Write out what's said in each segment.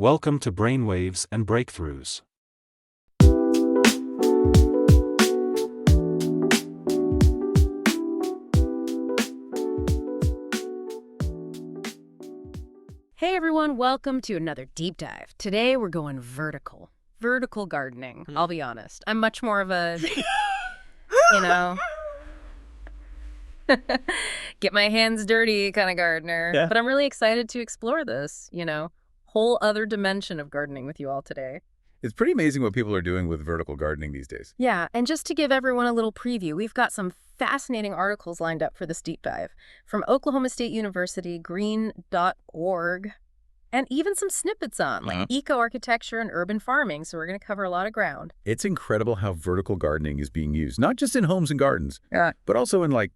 Welcome to Brainwaves and Breakthroughs. Hey everyone, welcome to another deep dive. Today we're going vertical. Vertical gardening, I'll be honest. I'm much more of a, you know, get my hands dirty kind of gardener. Yeah. But I'm really excited to explore this, whole other dimension of gardening with you all today. It's pretty amazing what people are doing with vertical gardening these days. Yeah, and just to give everyone a little preview, we've got some fascinating articles lined up for this deep dive from Oklahoma State University, green.org, and even some snippets on like eco-architecture and urban farming, so we're going to cover a lot of ground. It's incredible how vertical gardening is being used, not just in homes and gardens, but also in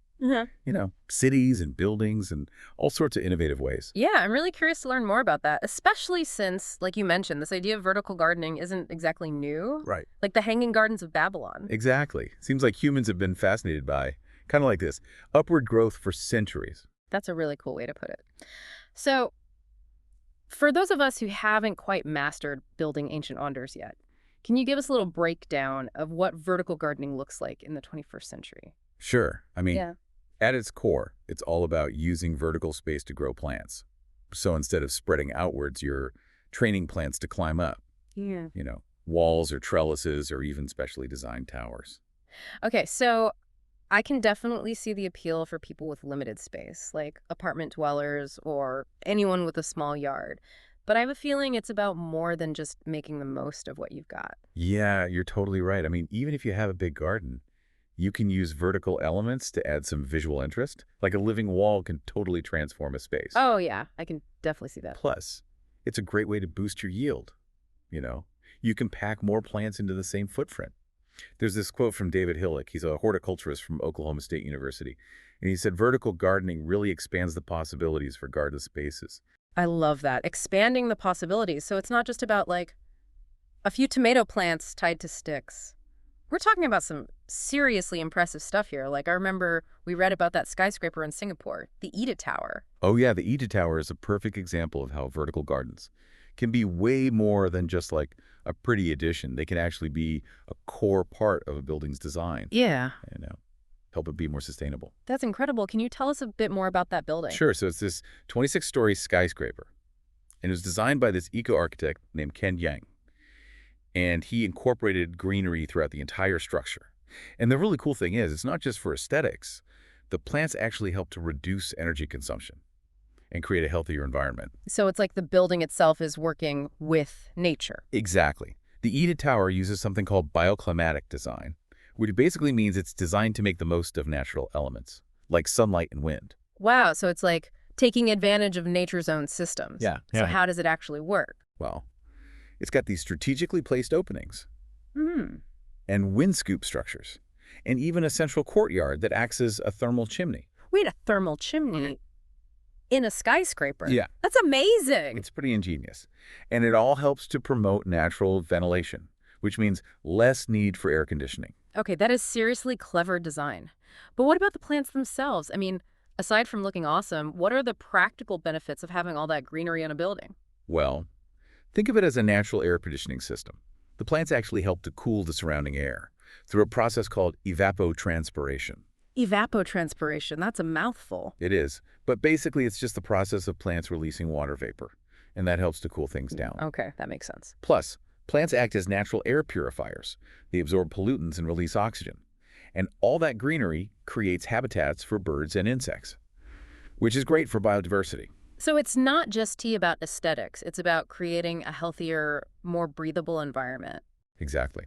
cities and buildings and all sorts of innovative ways. Yeah, I'm really curious to learn more about that, especially since, like you mentioned, this idea of vertical gardening isn't exactly new. Right. Like the Hanging Gardens of Babylon. Exactly. Seems like humans have been fascinated by, kind of like this, upward growth for centuries. That's a really cool way to put it. So, for those of us who haven't quite mastered building ancient wonders yet, can you give us a little breakdown of what vertical gardening looks like in the 21st century? Sure. Yeah. At its core, it's all about using vertical space to grow plants. So instead of spreading outwards, you're training plants to climb up. Yeah. Walls or trellises or even specially designed towers. Okay, so I can definitely see the appeal for people with limited space, like apartment dwellers or anyone with a small yard. But I have a feeling it's about more than just making the most of what you've got. Yeah, you're totally right. Even if you have a big garden, you can use vertical elements to add some visual interest. Like a living wall can totally transform a space. Oh, yeah, I can definitely see that. Plus, it's a great way to boost your yield. You can pack more plants into the same footprint. There's this quote from David Hillick. He's a horticulturist from Oklahoma State University. And he said, vertical gardening really expands the possibilities for garden spaces. I love that. Expanding the possibilities. So it's not just about like a few tomato plants tied to sticks. We're talking about some seriously impressive stuff here. Like I remember we read about that skyscraper in Singapore, the Ida Tower. Oh yeah, the Ida Tower is a perfect example of how vertical gardens can be way more than just like a pretty addition. They can actually be a core part of a building's design. Yeah. Help it be more sustainable. That's incredible. Can you tell us a bit more about that building? Sure. So it's this 26-story skyscraper. And it was designed by this eco-architect named Ken Yang. And he incorporated greenery throughout the entire structure. And the really cool thing is, it's not just for aesthetics. The plants actually help to reduce energy consumption and create a healthier environment. So it's like the building itself is working with nature. Exactly. The Ida Tower uses something called bioclimatic design, which basically means it's designed to make the most of natural elements, like sunlight and wind. Wow. So it's like taking advantage of nature's own systems. Yeah. So how does it actually work? Well, it's got these strategically placed openings Hmm. and wind scoop structures, and even a central courtyard that acts as a thermal chimney. Wait, a thermal chimney in a skyscraper? Yeah. That's amazing. It's pretty ingenious. And it all helps to promote natural ventilation, which means less need for air conditioning. Okay, that is seriously clever design. But what about the plants themselves? Aside from looking awesome, what are the practical benefits of having all that greenery in a building? Well, think of it as a natural air conditioning system. The plants actually help to cool the surrounding air through a process called evapotranspiration. Evapotranspiration, that's a mouthful. It is, but basically it's just the process of plants releasing water vapor, and that helps to cool things down. Okay, that makes sense. Plus, plants act as natural air purifiers. They absorb pollutants and release oxygen. And all that greenery creates habitats for birds and insects, which is great for biodiversity. So it's not just about aesthetics. It's about creating a healthier, more breathable environment. Exactly.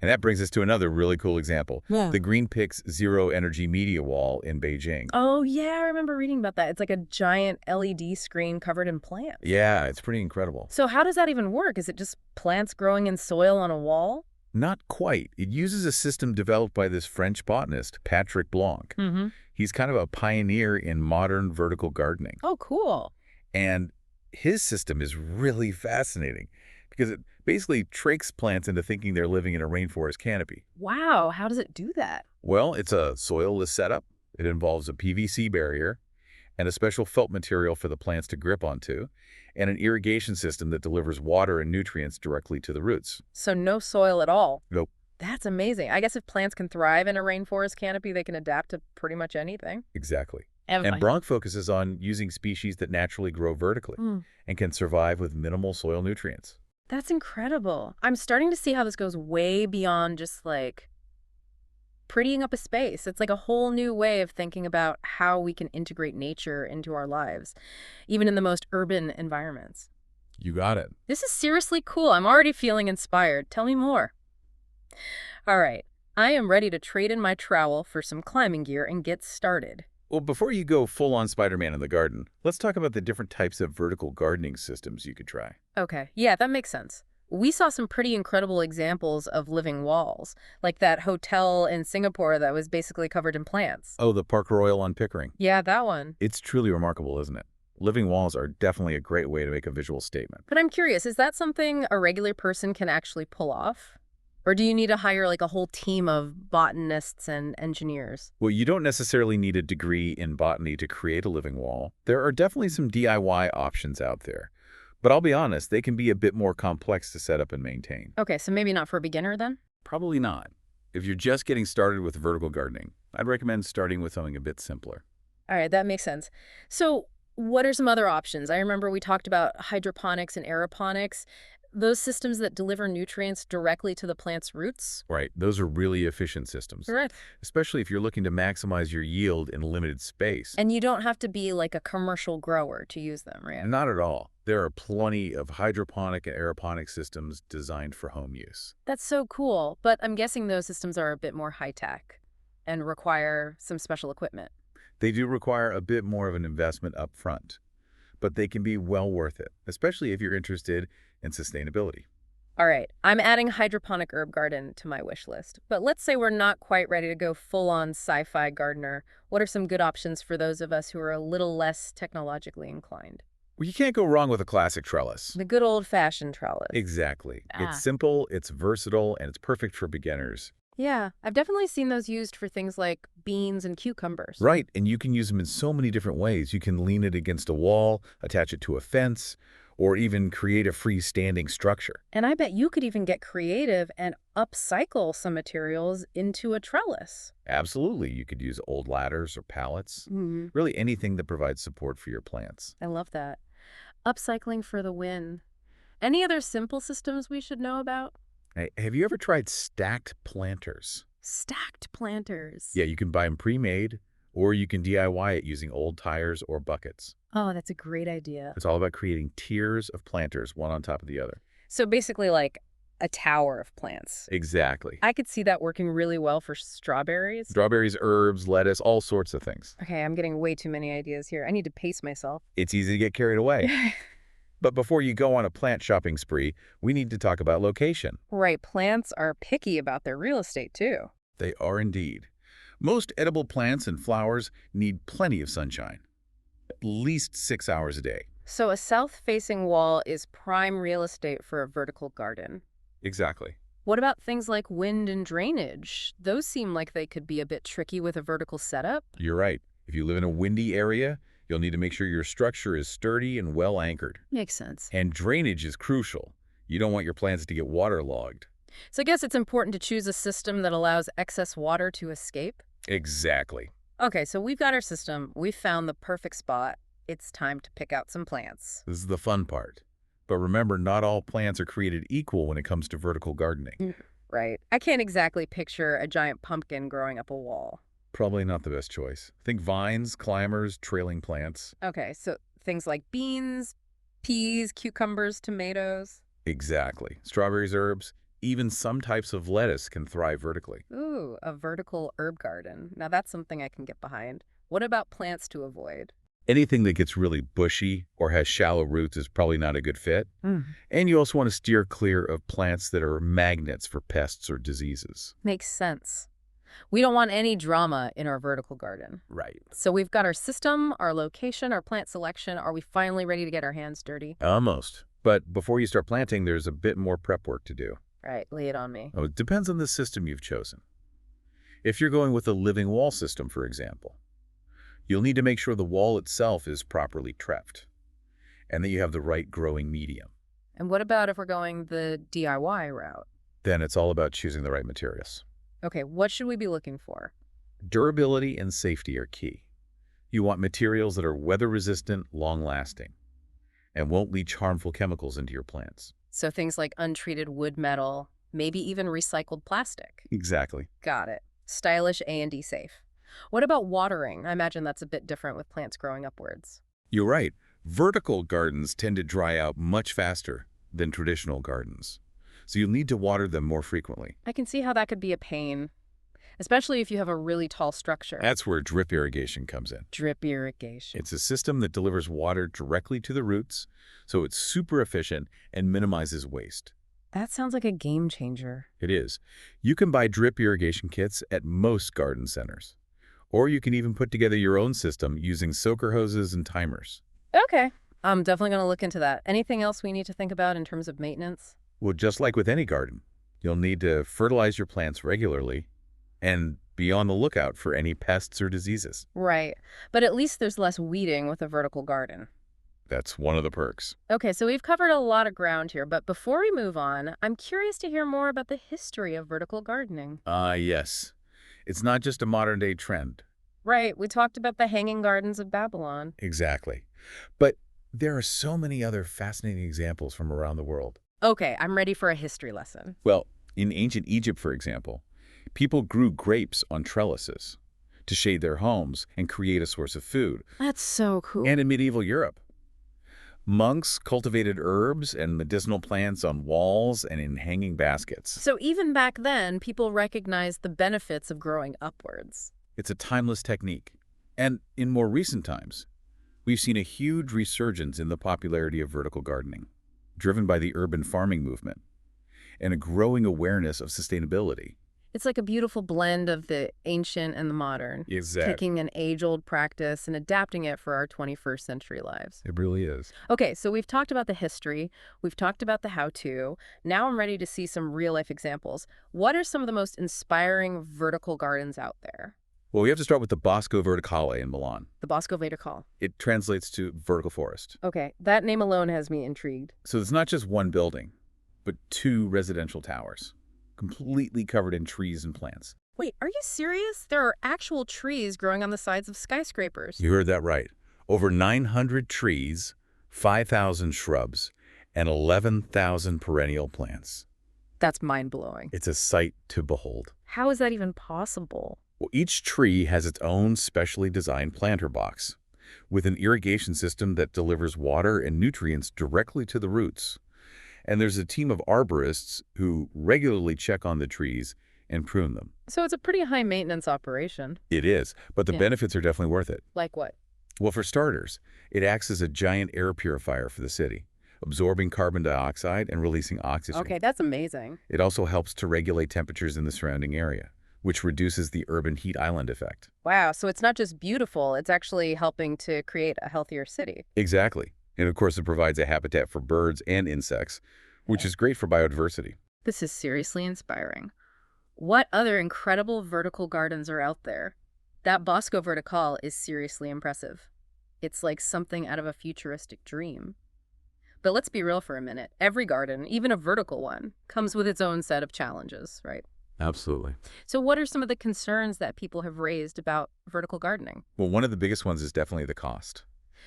And that brings us to another really cool example. Yeah. The GreenPix Zero Energy Media Wall in Beijing. Oh, yeah, I remember reading about that. It's like a giant LED screen covered in plants. Yeah, it's pretty incredible. So how does that even work? Is it just plants growing in soil on a wall? Not quite. It uses a system developed by this French botanist, Patrick Blanc. Mm-hmm. He's kind of a pioneer in modern vertical gardening. Oh, cool. And his system is really fascinating because it basically tricks plants into thinking they're living in a rainforest canopy. Wow, how does it do that? Well, it's a soilless setup. It involves a PVC barrier, and a special felt material for the plants to grip onto, and an irrigation system that delivers water and nutrients directly to the roots. So no soil at all. Nope. That's amazing. I guess if plants can thrive in a rainforest canopy, they can adapt to pretty much anything. Exactly. And And Bronc focuses on using species that naturally grow vertically and can survive with minimal soil nutrients. That's incredible. I'm starting to see how this goes way beyond just like prettying up a space. It's like a whole new way of thinking about how we can integrate nature into our lives, even in the most urban environments. You got it. This is seriously cool. I'm already feeling inspired. Tell me more. All right. I am ready to trade in my trowel for some climbing gear and get started. Well, before you go full-on Spider-Man in the garden, let's talk about the different types of vertical gardening systems you could try. Okay. Yeah, that makes sense. We saw some pretty incredible examples of living walls, like that hotel in Singapore that was basically covered in plants. Oh, the Park Royal on Pickering. Yeah, that one. It's truly remarkable, isn't it? Living walls are definitely a great way to make a visual statement. But I'm curious, is that something a regular person can actually pull off? Or do you need to hire like a whole team of botanists and engineers? Well, you don't necessarily need a degree in botany to create a living wall. There are definitely some DIY options out there. But I'll be honest, they can be a bit more complex to set up and maintain. Okay, so maybe not for a beginner then? Probably not. If you're just getting started with vertical gardening, I'd recommend starting with something a bit simpler. All right, that makes sense. So what are some other options? I remember we talked about hydroponics and aeroponics, those systems that deliver nutrients directly to the plant's roots. Right, those are really efficient systems, Correct. especially if you're looking to maximize your yield in limited space. And you don't have to be like a commercial grower to use them, right? Not at all. There are plenty of hydroponic and aeroponic systems designed for home use. That's so cool, but I'm guessing those systems are a bit more high-tech and require some special equipment. They do require a bit more of an investment up front, but they can be well worth it, especially if you're interested in sustainability. All right, I'm adding hydroponic herb garden to my wish list. But let's say we're not quite ready to go full-on sci-fi gardener. What are some good options for those of us who are a little less technologically inclined? Well, you can't go wrong with a classic trellis. The good old-fashioned trellis. Exactly. Ah. It's simple, it's versatile, and it's perfect for beginners. Yeah, I've definitely seen those used for things like beans and cucumbers. Right, and you can use them in so many different ways. You can lean it against a wall, attach it to a fence, or even create a freestanding structure. And I bet you could even get creative and upcycle some materials into a trellis. Absolutely, you could use old ladders or pallets, really anything that provides support for your plants. I love that. Upcycling for the win. Any other simple systems we should know about? Hey, have you ever tried stacked planters? Stacked planters. Yeah, you can buy them pre-made, or you can DIY it using old tires or buckets. Oh, that's a great idea. It's all about creating tiers of planters, one on top of the other. So basically like a tower of plants. Exactly. I could see that working really well for strawberries. Strawberries, herbs, lettuce, all sorts of things. Okay, I'm getting way too many ideas here. I need to pace myself. It's easy to get carried away. But before you go on a plant shopping spree, we need to talk about location. Right, plants are picky about their real estate too. They are indeed. Most edible plants and flowers need plenty of sunshine, at least 6 hours a day. So a south-facing wall is prime real estate for a vertical garden. Exactly. What about things like wind and drainage? Those seem like they could be a bit tricky with a vertical setup. You're right. If you live in a windy area, you'll need to make sure your structure is sturdy and well anchored. Makes sense. And drainage is crucial. You don't want your plants to get waterlogged. So I guess it's important to choose a system that allows excess water to escape. Exactly. Okay, so we've got our system. We've found the perfect spot. It's time to pick out some plants. This is the fun part. But remember, not all plants are created equal when it comes to vertical gardening. Right. I can't exactly picture a giant pumpkin growing up a wall. Probably not the best choice. Think vines, climbers, trailing plants. Okay, so things like beans, peas, cucumbers, tomatoes. Exactly. Strawberries, herbs, even some types of lettuce can thrive vertically. Ooh, a vertical herb garden. Now that's something I can get behind. What about plants to avoid? Anything that gets really bushy or has shallow roots is probably not a good fit. And you also want to steer clear of plants that are magnets for pests or diseases. Makes sense. We don't want any drama in our vertical garden. Right. So we've got our system, our location, our plant selection. Are we finally ready to get our hands dirty? Almost. But before you start planting, there's a bit more prep work to do. Right, lay it on me. Oh, it depends on the system you've chosen. If you're going with a living wall system, for example, You'll need to make sure the wall itself is properly trepped and that you have the right growing medium. And what about if we're going the DIY route? Then it's all about choosing the right materials. Okay, what should we be looking for? Durability and safety are key. You want materials that are weather-resistant, long-lasting, and won't leach harmful chemicals into your plants. So things like untreated wood metal, maybe even recycled plastic. Exactly. Got it. Stylish A&D safe. What about watering? I imagine that's a bit different with plants growing upwards. You're right. Vertical gardens tend to dry out much faster than traditional gardens, so you'll need to water them more frequently. I can see how that could be a pain, especially if you have a really tall structure. That's where drip irrigation comes in. Drip irrigation. It's a system that delivers water directly to the roots, so it's super efficient and minimizes waste. That sounds like a game changer. It is. You can buy drip irrigation kits at most garden centers, or you can even put together your own system using soaker hoses and timers. Okay. I'm definitely going to look into that. Anything else we need to think about in terms of maintenance? Well, just like with any garden, you'll need to fertilize your plants regularly and be on the lookout for any pests or diseases. Right. But at least there's less weeding with a vertical garden. That's one of the perks. Okay, so we've covered a lot of ground here, but before we move on, I'm curious to hear more about the history of vertical gardening. Yes. It's not just a modern-day trend. Right, we talked about the hanging gardens of Babylon. Exactly. But there are so many other fascinating examples from around the world. Okay, I'm ready for a history lesson. Well, in ancient Egypt, for example, people grew grapes on trellises to shade their homes and create a source of food. That's so cool. And in medieval Europe, monks cultivated herbs and medicinal plants on walls and in hanging baskets. So even back then, people recognized the benefits of growing upwards. It's a timeless technique. And in more recent times, we've seen a huge resurgence in the popularity of vertical gardening, driven by the urban farming movement and a growing awareness of sustainability. It's like a beautiful blend of the ancient and the modern. Exactly. Taking an age-old practice and adapting it for our 21st century lives. It really is. Okay, so we've talked about the history, we've talked about the how-to. Now I'm ready to see some real-life examples. What are some of the most inspiring vertical gardens out there? Well, we have to start with the Bosco Verticale in Milan. The Bosco Verticale. It translates to vertical forest. Okay, that name alone has me intrigued. So it's not just one building, but two residential towers, completely covered in trees and plants. Wait, are you serious? There are actual trees growing on the sides of skyscrapers. You heard that right. Over 900 trees, 5,000 shrubs, and 11,000 perennial plants. That's mind-blowing. It's a sight to behold. How is that even possible? Well, each tree has its own specially designed planter box, with an irrigation system that delivers water and nutrients directly to the roots. And there's a team of arborists who regularly check on the trees and prune them. So it's a pretty high-maintenance operation. It is, but the benefits are definitely worth it. Like what? Well, for starters, it acts as a giant air purifier for the city, absorbing carbon dioxide and releasing oxygen. Okay, that's amazing. It also helps to regulate temperatures in the surrounding area, which reduces the urban heat island effect. Wow, so it's not just beautiful, it's actually helping to create a healthier city. Exactly. And of course, it provides a habitat for birds and insects, which is great for biodiversity. This is seriously inspiring. What other incredible vertical gardens are out there? That Bosco Verticale is seriously impressive. It's like something out of a futuristic dream. But let's be real for a minute. Every garden, even a vertical one, comes with its own set of challenges, right? Absolutely. So what are some of the concerns that people have raised about vertical gardening? Well, one of the biggest ones is definitely the cost.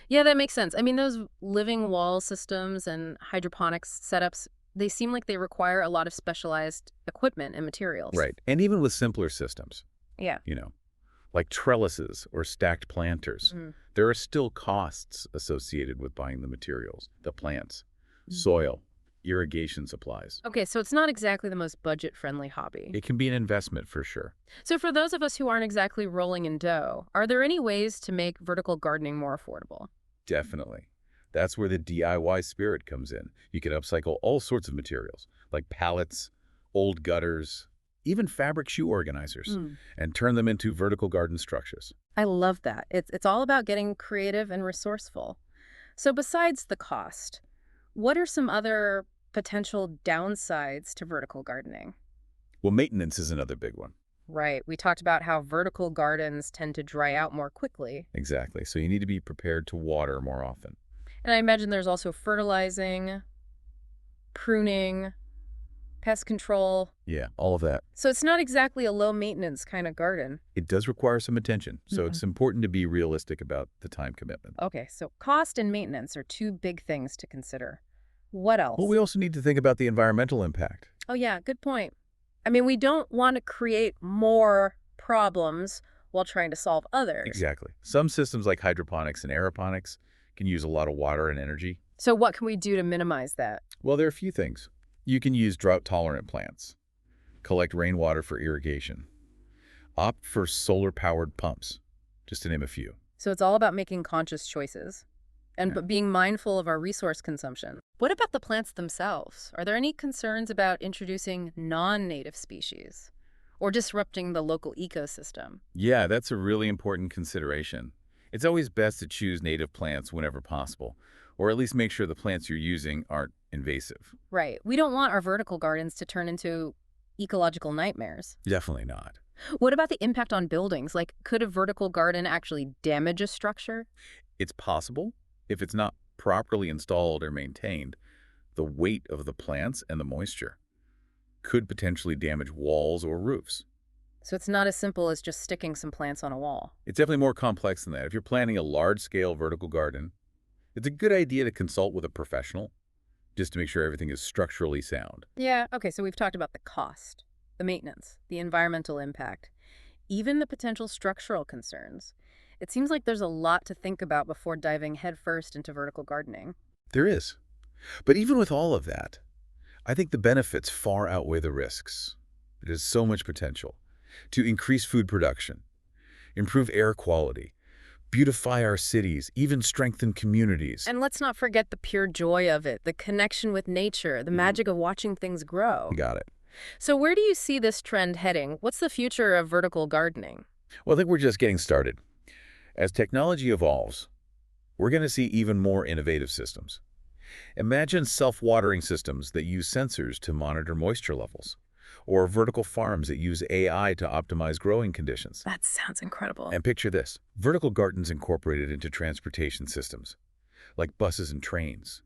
Yeah, that makes sense. I mean, those living wall systems and hydroponics setups, they seem like they require a lot of specialized equipment and materials. Right. And even with simpler systems, Yeah. like trellises or stacked planters, there are still costs associated with buying the materials, the plants, soil, irrigation supplies. Okay, so it's not exactly the most budget-friendly hobby. It can be an investment for sure. So for those of us who aren't exactly rolling in dough, are there any ways to make vertical gardening more affordable? Definitely. That's where the DIY spirit comes in. You can upcycle all sorts of materials, like pallets, old gutters, even fabric shoe organizers, and turn them into vertical garden structures. I love that. It's all about getting creative and resourceful. So besides the cost, what are some other potential downsides to vertical gardening? Well, maintenance is another big one. Right. We talked about how vertical gardens tend to dry out more quickly. Exactly. So you need to be prepared to water more often. And I imagine there's also fertilizing, pruning, pest control. Yeah, all of that. So it's not exactly a low maintenance kind of garden. It does require some attention, so Mhm. it's important to be realistic about the time commitment. Okay, so cost and maintenance are two big things to consider. What Well, else? we also need to think about the environmental impact. Oh, yeah, good point. I mean, we don't want to create more problems while trying to solve others. Exactly. Some systems like hydroponics and aeroponics can use a lot of water and energy. So what can we do to minimize that? Well, there are a few things. You can use drought-tolerant plants, collect rainwater for irrigation, opt for solar-powered pumps, just to name a few. So it's all about making conscious choices and Yeah. but being mindful of our resource consumption. What about the plants themselves? Are there any concerns about introducing non-native species or disrupting the local ecosystem? Yeah, that's a really important consideration. It's always best to choose native plants whenever possible, or at least make sure the plants you're using aren't invasive. Right. We don't want our vertical gardens to turn into ecological nightmares. Definitely not. What about the impact on buildings? Like, could a vertical garden actually damage a structure? It's possible if it's not properly installed or maintained. The weight of the plants and the moisture could potentially damage walls or roofs. So it's not as simple as just sticking some plants on a wall. It's definitely more complex than that. If you're planning a large-scale vertical garden, it's a good idea to consult with a professional just to make sure everything is structurally sound. Yeah, okay, so we've talked about the cost, the maintenance, the environmental impact, even the potential structural concerns. It seems like there's a lot to think about before diving headfirst into vertical gardening. There is. But even with all of that, I think the benefits far outweigh the risks. There's so much potential to increase food production, improve air quality, beautify our cities, even strengthen communities. And let's not forget the pure joy of it, the connection with nature, the magic of watching things grow. Got it. So where do you see this trend heading? What's the future of vertical gardening? Well, I think we're just getting started. As technology evolves, we're going to see even more innovative systems. Imagine self-watering systems that use sensors to monitor moisture levels, or vertical farms that use AI to optimize growing conditions. That sounds incredible. And picture this, vertical gardens incorporated into transportation systems, like buses and trains,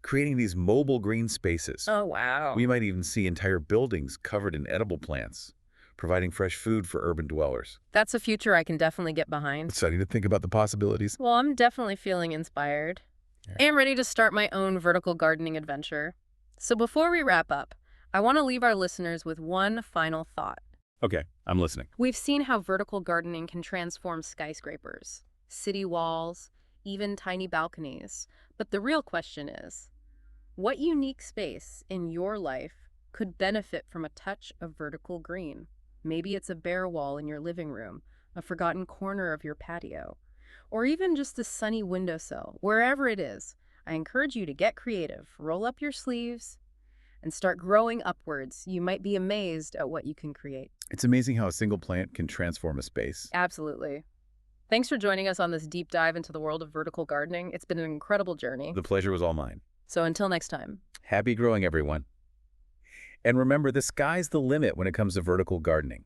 creating these mobile green spaces. Oh, wow. We might even see entire buildings covered in edible plants, providing fresh food for urban dwellers. That's a future I can definitely get behind. Exciting to think about the possibilities. Well, I'm definitely feeling inspired. Yeah. And ready to start my own vertical gardening adventure. So before we wrap up, I want to leave our listeners with one final thought. Okay, I'm listening. We've seen how vertical gardening can transform skyscrapers, city walls, even tiny balconies. But the real question is, what unique space in your life could benefit from a touch of vertical green? Maybe it's a bare wall in your living room, a forgotten corner of your patio, or even just a sunny windowsill. Wherever it is, I encourage you to get creative, roll up your sleeves, and start growing upwards. You might be amazed at what you can create. It's amazing how a single plant can transform a space. Absolutely. Thanks for joining us on this deep dive into the world of vertical gardening. It's been an incredible journey. The pleasure was all mine. So until next time. Happy growing, everyone. And remember, the sky's the limit when it comes to vertical gardening.